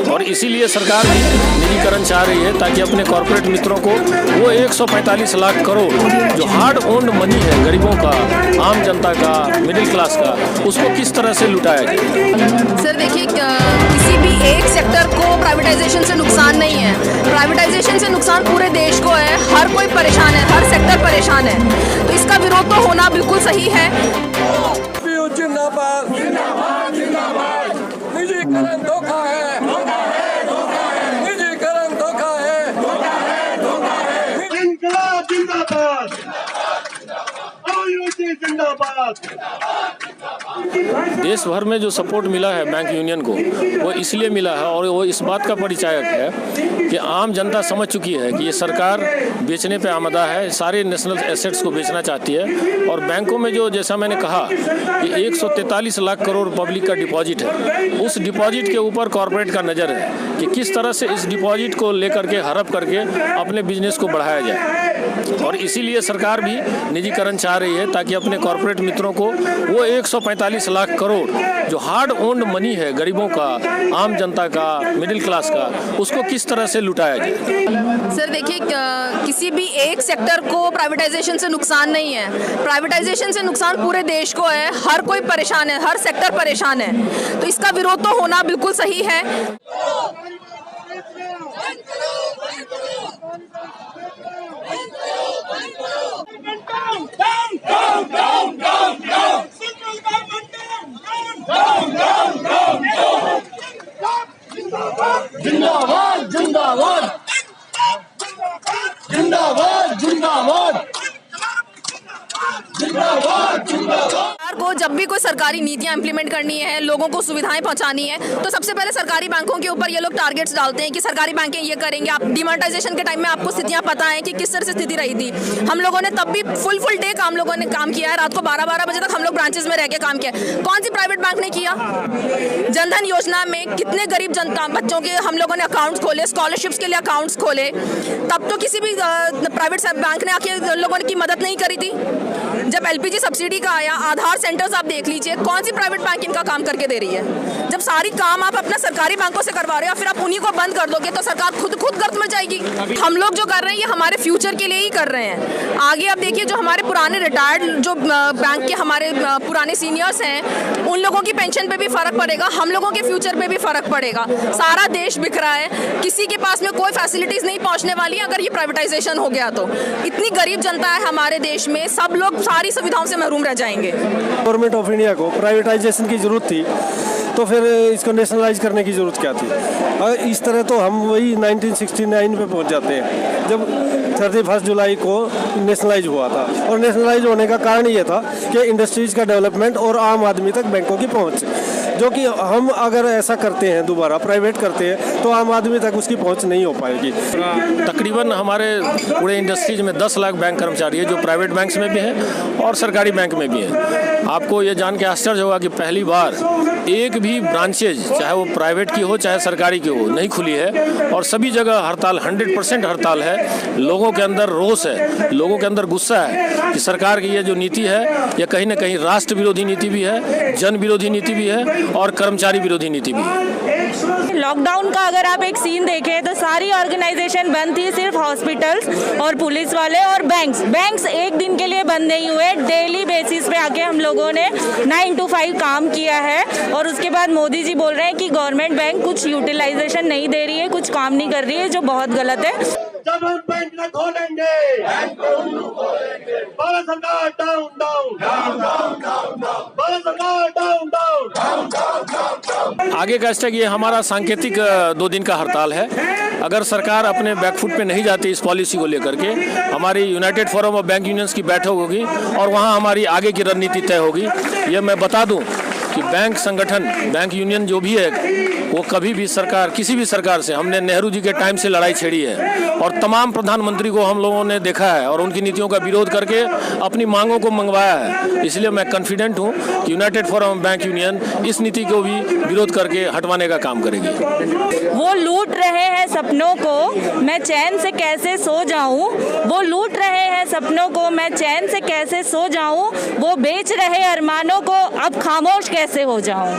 और इसीलिए सरकार भी निजीकरण चाह रही है ताकि अपने कॉर्पोरेट मित्रों को वो 145 लाख करोड़ जो हार्ड ओन्ड मनी है गरीबों का, आम जनता का, मिडिल क्लास का, उसको किस तरह से लुटाया जाए। सर देखिए, किसी भी एक सेक्टर को प्राइवेटाइजेशन से नुकसान नहीं है। प्राइवेटाइजेशन से नुकसान पूरे देश को है। हर कोई परेशान है, हर सेक्टर परेशान है, तो इसका विरोध तो होना बिल्कुल सही है। जिंदाबाद जिंदाबाद जिंदाबाद। निजीकरण धोखा है, निजीकरण धोखा है। इंकलाब जिंदाबाद, आयुषी जिंदाबाद। देश भर में जो सपोर्ट मिला है बैंक यूनियन को, वो इसलिए मिला है और वो इस बात का परिचायक है कि आम जनता समझ चुकी है कि ये सरकार बेचने पे आमदा है, सारे नेशनल एसेट्स को बेचना चाहती है। और बैंकों में जो, जैसा मैंने कहा कि 143 लाख करोड़ पब्लिक का डिपॉजिट है, उस डिपॉजिट के ऊपर कॉर्पोरेट का नज़र है कि किस तरह से इस डिपॉजिट को लेकर के हड़प करके अपने बिजनेस को बढ़ाया जाए। और इसीलिए सरकार भी निजीकरण चाह रही है ताकि अपने कॉर्पोरेट मित्रों को वो 145 लाख करोड़ जो हार्ड ओन्ड मनी है गरीबों का, आम जनता का, मिडिल क्लास का, उसको किस तरह से लुटाया जाए। सर देखिए, किसी भी एक सेक्टर को प्राइवेटाइजेशन से नुकसान नहीं है। प्राइवेटाइजेशन से नुकसान पूरे देश को है। हर कोई परेशान है, हर सेक्टर परेशान है, तो इसका विरोध तो होना बिल्कुल सही है। जिंदाबाद जिंदाबाद जिंदाबाद जिंदाबाद जिंदाबाद जिंदाबाद। सरकार को जब भी कोई सरकारी नीतियां इंप्लीमेंट करनी है, लोगों को सुविधाएं पहुंचानी है, तो सबसे पहले सरकारी बैंकों के ऊपर ये लोग टारगेट्स डालते हैं कि सरकारी बैंकें ये करेंगे। आप डिमोनेटाइजेशन के टाइम में आपको स्थितियां पता है कि किस तरह से स्थिति रही थी। हम लोगों ने तब भी फुल डे लोगों ने काम किया है। रात को 12-12 बजे तक हम लोग ब्रांचेस में रह के काम किया। कौन सी प्राइवेट बैंक ने किया? जनधन योजना में कितने गरीब जनता बच्चों के हम लोगों ने अकाउंट्स खोले, स्कॉलरशिप्स के लिए अकाउंट्स खोले, तब तो किसी भी प्राइवेट बैंक ने आके लोगों की मदद नहीं करी थी। जब LPG सब्सिडी का आया, आधार सेंटर्स आप देख लीजिए, कौन सी प्राइवेट बैंक इनका काम करके दे रही है। जब सारी काम आप अपना सरकारी बैंकों से करवा रहे हो, फिर आप उन्हीं को बंद कर दोगे तो सरकार खुद गर्द में जाएगी। हम लोग जो कर रहे हैं ये हमारे फ्यूचर के लिए ही कर रहे हैं। आगे आप देखिए, जो हमारे पुराने रिटायर्ड जो बैंक के हमारे पुराने सीनियर्स हैं, उन लोगों की पेंशन पे भी फर्क पड़ेगा, हम लोगों के फ्यूचर पे भी फर्क पड़ेगा। सारा देश बिक रहा है, किसी के पास में कोई फैसिलिटीज नहीं पहुंचने वाली है अगर ये प्राइवेटाइजेशन हो गया तो। इतनी गरीब जनता है हमारे देश में, सब लोग सारी सुविधाओं से महरूम रह जाएंगे। गवर्नमेंट ऑफ इंडिया को प्राइवेटाइजेशन की जरूरत थी, तो फिर इसको नेशनलाइज करने की ज़रूरत क्या थी। और इस तरह तो हम वही 1969 पे पहुंच जाते हैं, जब 31 जुलाई को नेशनलाइज हुआ था। और नेशनलाइज होने का कारण ये था कि इंडस्ट्रीज़ का डेवलपमेंट और आम आदमी तक बैंकों की पहुंच, जो कि हम अगर ऐसा करते हैं, दोबारा प्राइवेट करते हैं, तो आम आदमी तक उसकी पहुंच नहीं हो पाएगी। तकरीबन हमारे पूरे इंडस्ट्रीज में 10 लाख बैंक कर्मचारी है जो प्राइवेट बैंक्स में भी हैं और सरकारी बैंक में भी हैं। आपको ये जान के आश्चर्य होगा कि पहली बार एक भी ब्रांचेज, चाहे वो प्राइवेट की हो चाहे सरकारी की हो, नहीं खुली है। और सभी जगह हड़ताल, 100% हड़ताल है। लोगों के अंदर रोष है, लोगों के अंदर गुस्सा है कि सरकार की ये जो नीति है, ये कहीं ना कहीं राष्ट्र विरोधी नीति भी है, जन विरोधी नीति भी है और कर्मचारी विरोधी नीति भी है। लॉकडाउन का अगर आप एक सीन देखें तो सारी ऑर्गेनाइजेशन बंद थी, सिर्फ हॉस्पिटल्स और पुलिस वाले और बैंक्स एक दिन के लिए बंद नहीं हुए। डेली बेसिस पे आके हम लोगों ने 9 to 5 काम किया है। और उसके बाद मोदी जी बोल रहे हैं कि गवर्नमेंट बैंक कुछ यूटिलाइजेशन नहीं दे रही है, कुछ काम नहीं कर रही है, जो बहुत गलत है। जब हम बैंक न खोलेंगे, भारत सरकार डाउन डाउन, भारत सरकार डाउन डाउन। आगे का स्टेप ये हमारा सांकेतिक 2 दिन का हड़ताल है। अगर सरकार अपने बैकफुट पे नहीं जाती इस पॉलिसी को लेकर के, हमारी United forum of bank unions की बैठक होगी और वहाँ हमारी आगे की रणनीति तय होगी। ये मैं बता दूं कि बैंक संगठन, बैंक यूनियन जो भी है, वो कभी भी सरकार, किसी भी सरकार से, हमने नेहरू जी के टाइम से लड़ाई छेड़ी है और तमाम प्रधानमंत्री को हम लोगों ने देखा है और उनकी नीतियों का विरोध करके अपनी मांगों को मंगवाया है। इसलिए मैं कॉन्फिडेंट हूँ कि यूनाइटेड फोरम बैंक यूनियन इस नीति को भी विरोध करके हटवाने का काम करेगी। वो लूट रहे हैं सपनों को, मैं चैन से कैसे सो जाऊं। वो लूट रहे हैं सपनों को, मैं चैन से कैसे सो जाऊं। वो बेच रहे अरमानों को, अब खामोश कैसे हो जाऊं।